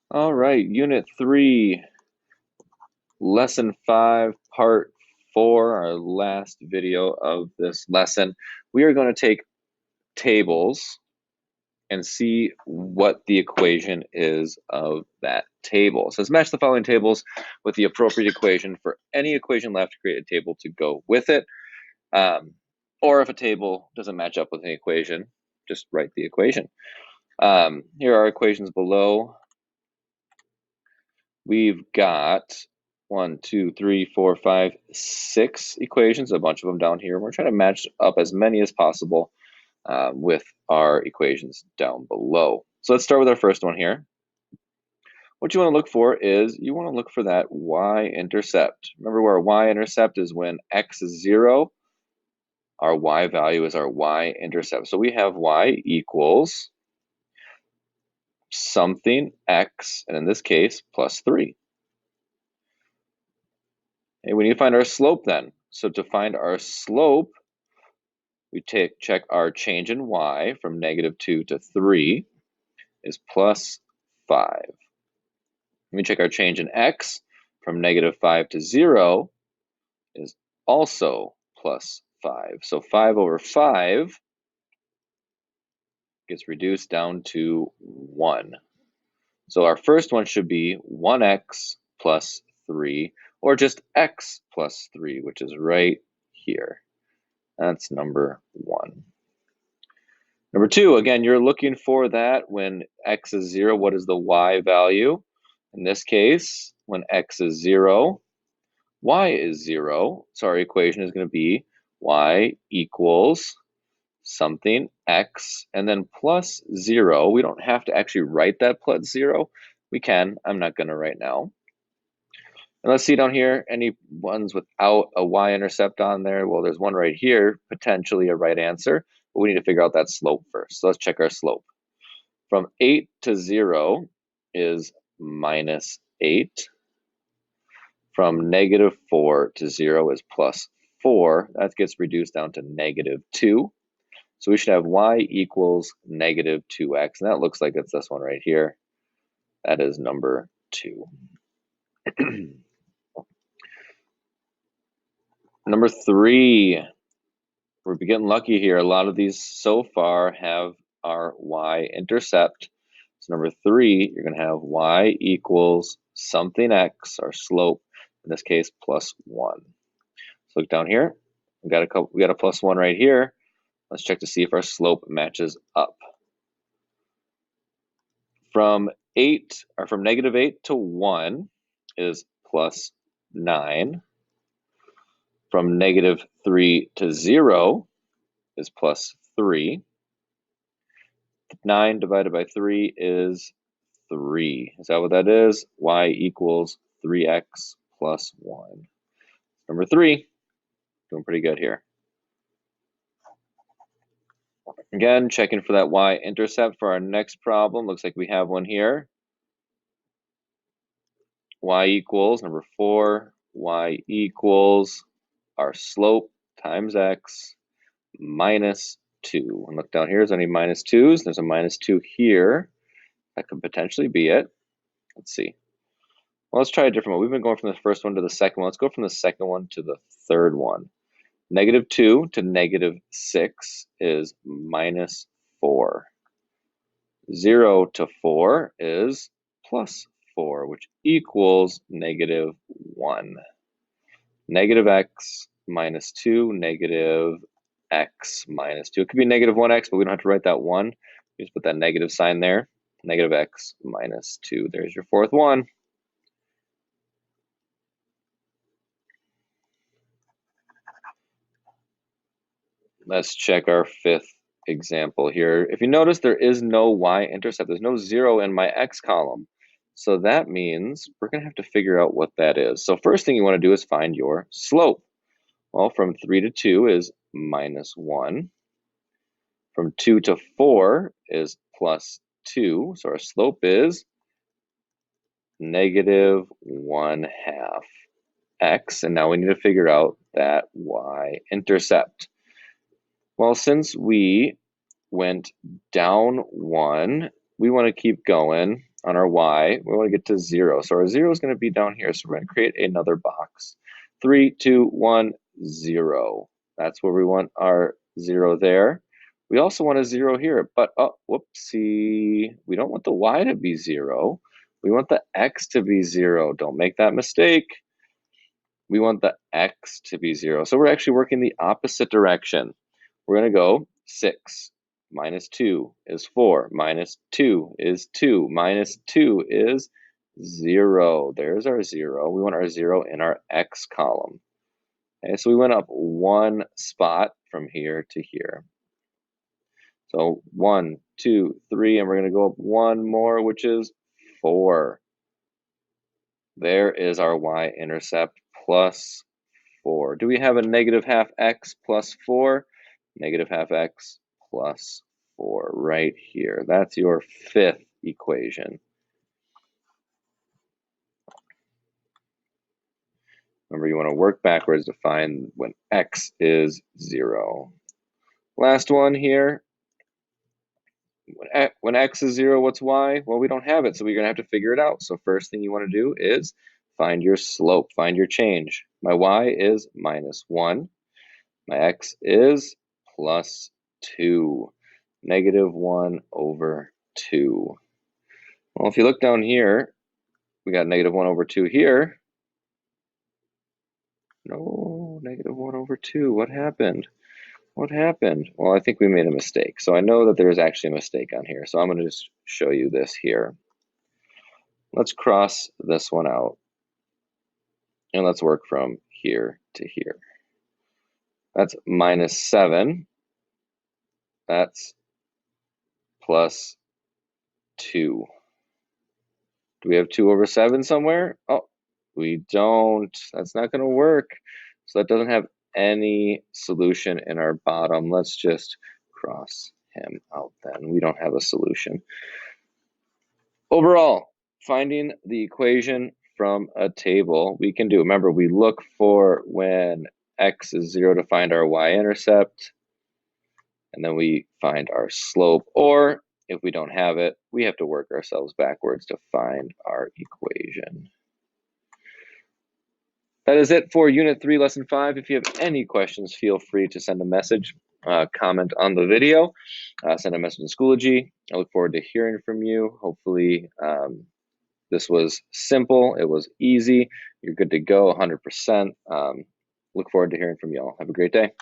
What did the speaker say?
All right, Unit 3, Lesson 5, Part 4, our last video of this lesson. We are going to take tables and see what the equation is of that table. So let's match the following tables with the appropriate equation. For any equation left, create a table to go with it. Or if a table doesn't match up with an equation, just write the equation. Here are equations below. We've got 1, 2, 3, 4, 5, 6 equations, a bunch of them down here. We're trying to match up as many as possible with our equations down below. So let's start with our first one here. What you want to look for is you want to look for that y-intercept. Remember where our y-intercept is when x is 0, our y value is our y-intercept. So we have y equals something x, and in this case, plus 3. Okay, we need to find our slope then. So to find our slope, we check our change in y from -2 to 3 is plus 5. We check our change in x from -5 to 0 is also plus 5. So 5 over 5 gets reduced down to 1. So our first one should be 1x plus 3, or just x plus 3, which is right here. That's number 1. Number 2, again, you're looking for that when x is 0, what is the y value? In this case, when x is 0, y is 0. So our equation is going to be y equals something x and then plus 0. We don't have to actually write that plus 0. We can. I'm not going to right now. And let's see down here, any ones without a y-intercept on there? Well, there's one right here, potentially a right answer, but we need to figure out that slope first. So let's check our slope. From 8 to 0 is -8. From -4 to 0 is plus 4. That gets reduced down to -2. So we should have y equals -2x, and that looks like it's this one right here. That is number 2. Number 3, we're getting lucky here. A lot of these so far have our y-intercept. So number 3, you're going to have y equals something x, our slope, in this case, plus 1. So look down here. We got a plus 1 right here. Let's check to see if our slope matches up. From -8 to 1 is plus 9. From -3 to 0 is plus 3. 9 divided by 3 is 3. Is that what that is? Y equals 3x plus 1. Number 3, doing pretty good here. Again, checking for that y-intercept for our next problem. Looks like we have one here. Y equals, number 4, y equals our slope times x minus 2. And look down here, is there any -2s? There's a -2 here. That could potentially be it. Let's see. Well, let's try a different one. We've been going from the first one to the second one. Let's go from the second one to the third one. -2 to -6 is -4. 0 to 4 is +4, which equals -1. -x minus 2, -x minus 2. It could be -1x, but we don't have to write that 1. We just put that negative sign there. -x minus 2. There's your fourth one. Let's check our fifth example here. If you notice, there is no y-intercept. There's no 0 in my x column. So that means we're going to have to figure out what that is. So first thing you want to do is find your slope. Well, from 3 to 2 is -1. From 2 to 4 is +2. So our slope is -1/2 x. And now we need to figure out that y-intercept. Well, since we went down 1, we want to keep going. on our y, we want to get to 0. So our 0 is going to be down here. So we're going to create another box. 3, 2, 1, 0. That's where we want our 0 there. We also want a 0 here, but whoopsie, we don't want the y to be 0. We want the x to be 0. Don't make that mistake. We want the x to be 0. So we're actually working the opposite direction. We're going to go 6 minus 2 is 4, minus 2 is 2, minus 2 is 0. There's our 0. We want our 0 in our x column. Okay, so we went up one spot from here to here. So 1, 2, 3, and we're going to go up one more, which is 4. There is our y-intercept plus 4. Do we have a negative half x plus 4? Negative half x plus 4 right here. That's your fifth equation. Remember, you want to work backwards to find when x is 0. Last one here. When x is 0, what's y? Well, we don't have it, so we're going to have to figure it out. So first thing you want to do is find your slope, find your change. My y is minus 1. My x is plus 2. Negative 1 over 2. Well, if you look down here, we got negative 1 over 2 here. No, negative 1 over 2. What happened? What happened? Well, I think we made a mistake. So I know that there's actually a mistake on here. So I'm going to just show you this here. Let's cross this one out. And let's work from here to here. That's minus 7. That's plus 2. Do we have 2 over 7 somewhere? Oh, we don't. That's not going to work. So that doesn't have any solution in our bottom. Let's just cross him out then. We don't have a solution. Overall, finding the equation from a table we can do. Remember, we look for when x is 0 to find our y-intercept, and then we find our slope, or if we don't have it, we have to work ourselves backwards to find our equation. That is it for Unit 3, Lesson 5. If you have any questions, feel free to send a message, comment on the video, send a message in Schoology. I look forward to hearing from you. Hopefully, this was simple. It was easy. You're good to go 100%. Look forward to hearing from y'all. Have a great day.